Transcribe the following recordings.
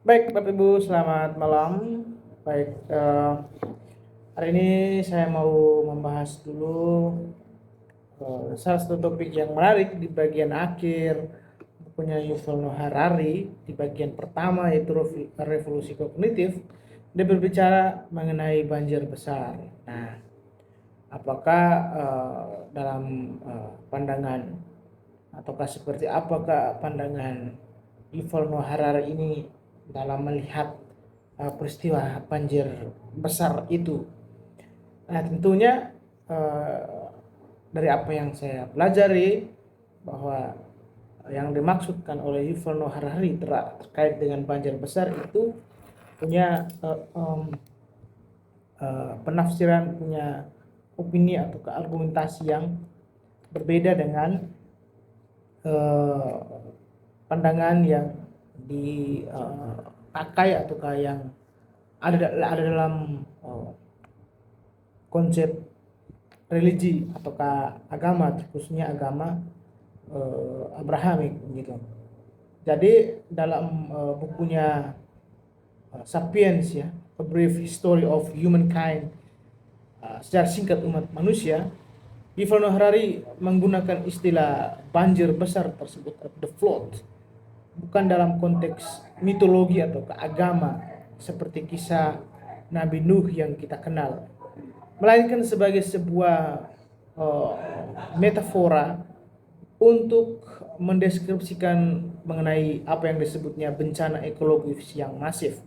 Baik, Bapak Ibu, selamat malam. Baik, hari ini saya mau membahas dulu salah satu topik yang menarik di bagian akhir bukunya Yuval Noah Harari. Di bagian pertama yaitu revolusi kognitif, dia berbicara mengenai banjir besar. Nah, apakah dalam pandangan ataukah seperti apakah pandangan Yuval Noah Harari ini dalam melihat peristiwa banjir besar itu? Nah, tentunya dari apa yang saya pelajari bahwa yang dimaksudkan oleh Yuval Noah Harari terkait dengan banjir besar itu punya penafsiran, punya opini atau argumentasi yang berbeda dengan eh, pandangan yang dipakai ataukah yang ada dalam konsep religi ataukah agama, khususnya agama Abrahamik gitu. Jadi dalam bukunya Sapiens ya, A Brief History of Humankind, sejarah singkat umat manusia, Yuval Noah Harari menggunakan istilah banjir besar tersebut, the flood, bukan dalam konteks mitologi atau keagama seperti kisah Nabi Nuh yang kita kenal, melainkan sebagai sebuah metafora untuk mendeskripsikan mengenai apa yang disebutnya bencana ekologis yang masif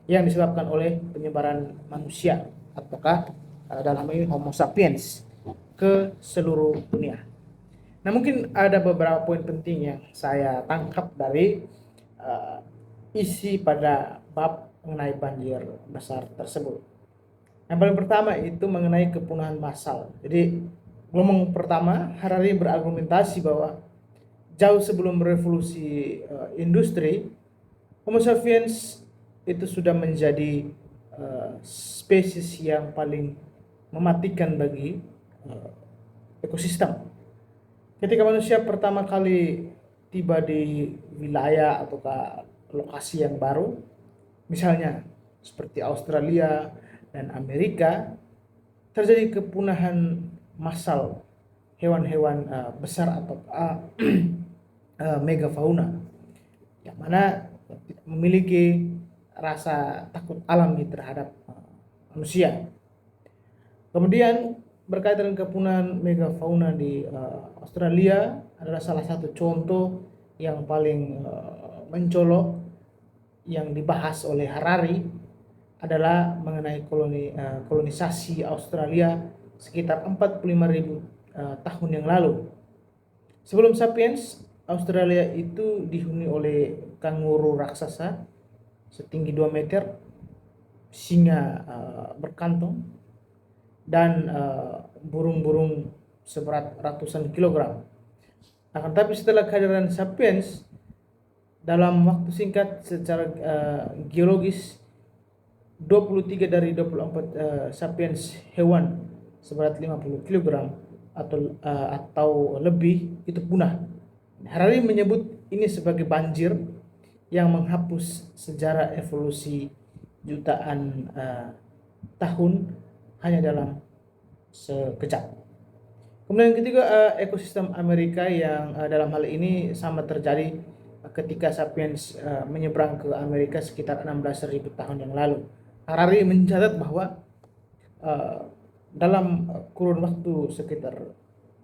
yang disebabkan oleh penyebaran manusia ataukah dalam ini Homo sapiens ke seluruh dunia. Nah, mungkin ada beberapa poin penting yang saya tangkap dari isi pada bab mengenai banjir besar tersebut. Yang paling pertama itu mengenai kepunahan massal. Jadi, gelombang pertama, Harari berargumentasi bahwa jauh sebelum revolusi industri, Homo sapiens itu sudah menjadi spesies yang paling mematikan bagi ekosistem. Ketika manusia pertama kali tiba di wilayah atau lokasi yang baru, misalnya seperti Australia dan Amerika, terjadi kepunahan massal hewan-hewan besar atau megafauna yang mana tidak memiliki rasa takut alami terhadap manusia. Kemudian berkaitan dengan kepunahan megafauna di Australia adalah salah satu contoh yang paling mencolok yang dibahas oleh Harari adalah mengenai kolonisasi Australia sekitar 45.000 tahun yang lalu. Sebelum sapiens, Australia itu dihuni oleh kanguru raksasa setinggi 2 meter, singa berkantong, dan burung-burung seberat ratusan kilogram. Akan tapi setelah kehadiran sapiens, dalam waktu singkat secara geologis 23 dari 24 sapiens hewan seberat 50 kg atau lebih itu punah. Harari menyebut ini sebagai banjir yang menghapus sejarah evolusi jutaan tahun hanya dalam sekejap. Kemudian yang ketiga, ekosistem Amerika yang dalam hal ini sama terjadi ketika sapiens menyeberang ke Amerika sekitar 16.000 tahun yang lalu. Harari mencatat bahwa dalam kurun waktu sekitar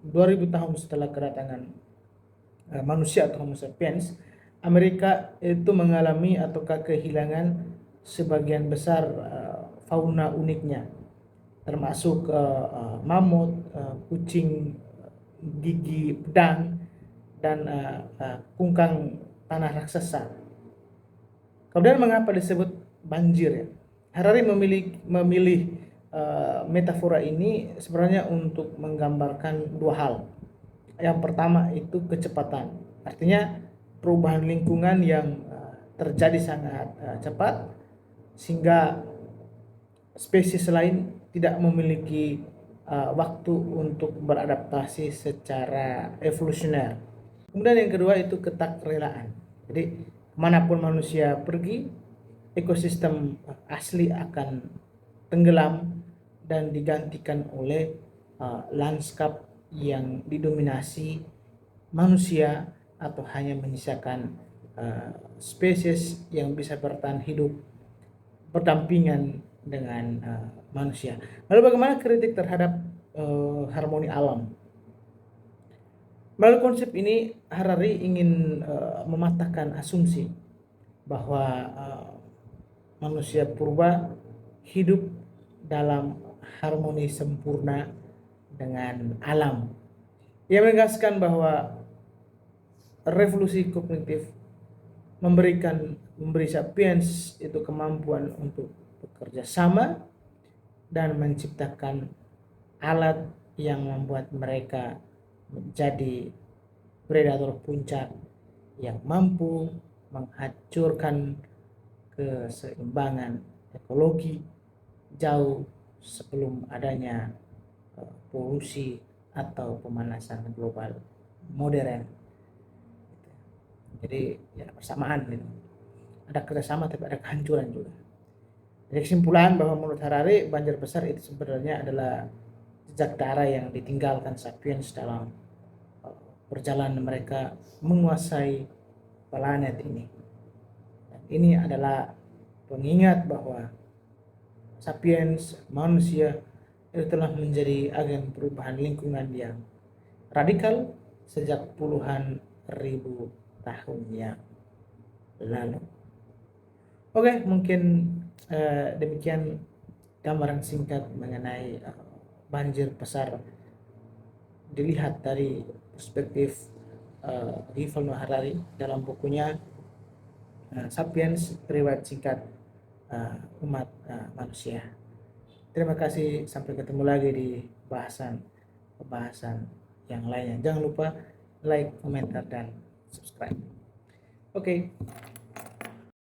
2000 tahun setelah kedatangan manusia atau Homo sapiens, Amerika itu mengalami ataukah kehilangan sebagian besar fauna uniknya, termasuk mamut, kucing gigi pedang, dan kungkang tanah raksasa. Kemudian mengapa disebut banjir ya? Harari memilih metafora ini sebenarnya untuk menggambarkan dua hal. Yang pertama itu kecepatan, artinya perubahan lingkungan yang terjadi sangat cepat sehingga spesies lain tidak memiliki waktu untuk beradaptasi secara evolusioner. Kemudian yang kedua itu ketakrelaan. Jadi Manapun manusia pergi, ekosistem asli akan tenggelam dan digantikan oleh lanskap yang didominasi manusia atau hanya menyisakan spesies yang bisa bertahan hidup berdampingan dengan manusia. Lalu bagaimana kritik terhadap harmoni alam? Melalui konsep ini, Harari ingin mematahkan asumsi bahwa manusia purba hidup dalam harmoni sempurna dengan alam. Ia menegaskan bahwa revolusi kognitif memberi sapiens itu kemampuan untuk bekerja sama dan menciptakan alat yang membuat mereka menjadi predator puncak yang mampu menghancurkan keseimbangan ekologi jauh sebelum adanya polusi atau pemanasan global modern. Jadi ya persamaan gitu. Ada kerjasama tapi ada kehancuran juga. Jadi kesimpulan bahwa menurut Harari banjir besar itu sebenarnya adalah jejak darah yang ditinggalkan sapiens dalam perjalanan mereka menguasai planet ini. Dan ini adalah pengingat bahwa sapiens manusia itu telah menjadi agen perubahan lingkungan yang radikal sejak puluhan ribu tahun yang lalu. Oke, mungkin demikian gambaran singkat mengenai banjir besar dilihat dari perspektif Yuval Noah Harari dalam bukunya Sapiens, Riwayat Singkat Umat Manusia. Terima kasih, sampai ketemu lagi di pembahasan yang lainnya. Jangan lupa like, komentar, dan subscribe. Oke.